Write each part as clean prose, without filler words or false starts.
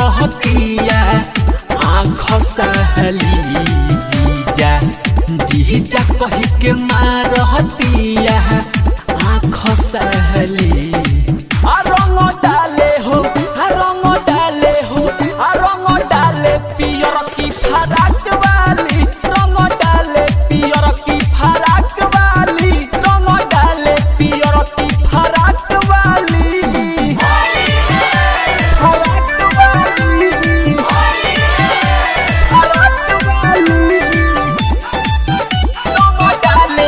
रहतिया आँख सहली जीजा कही के मारतिया आँख सहली। रंग डाले हो रंग डाले हो रंग डाले पियर की फराक वाली रंग डाले पियर की फराक वाली रंग डाले पियर की फराक वाली फराक वाली फराक वाली रंग डाले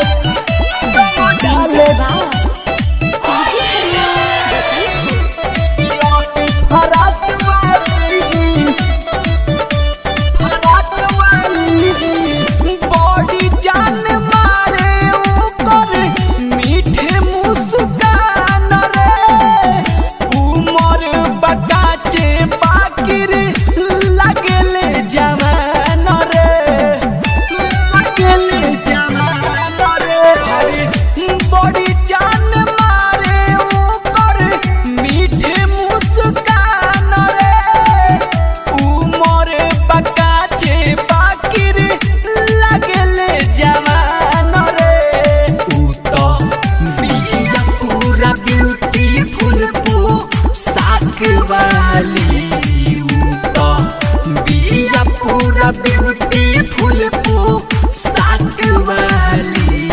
बिया पूरा ब्यूटीफुल को साक वाली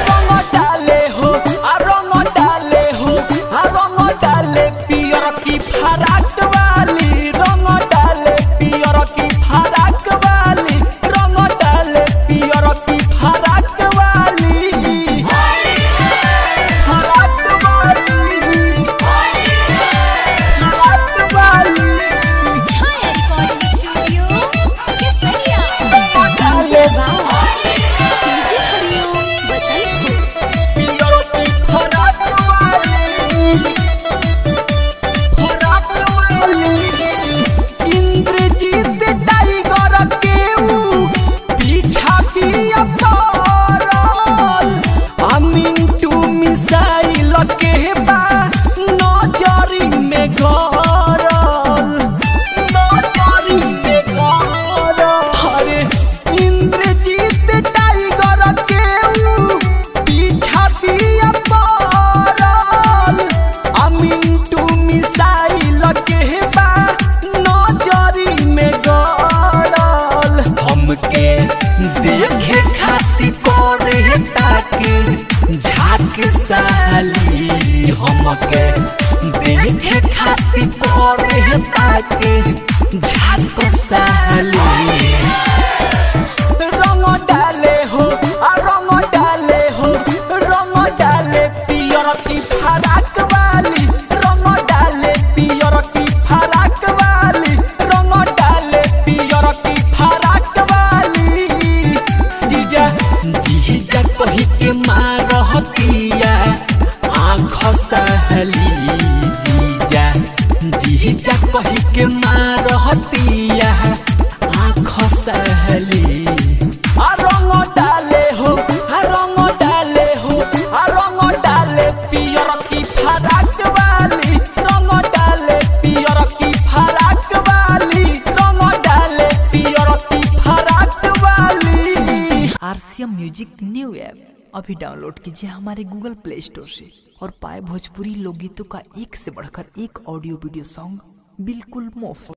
रंग डाले हो रंग डाले हो रंग डाले पियर की फराक वाली रंग डाले पियर की फराक वाली रंग डाले पियर की फराक वाली फराक वाली फराक वाली देखे खाती करे ताके झाक साली हमके देखे खाती करे ताके झाक साली रंग डाले हो रंग डाले हो रंग डाले पियर की फराक वाली रंग डाले पियर की फराक वाली रंग डाले पियर की फराक वाली जीजा कही के मारतिया आँख सहली जीजा कही के मारतिया आँख सहली रंग डाले हो रंग डाले हो रंग डाले पियर की फराक वाली रंग डाले पियर की फराक वाली रंग डाले पियर की फराक वाली। RCM म्यूजिक न्यू ऐप अभी डाउनलोड कीजिए हमारे गूगल प्ले स्टोर से और पाए भोजपुरी लोकगीतों का एक से बढ़कर एक ऑडियो वीडियो सॉन्ग बिल्कुल मुफ्त।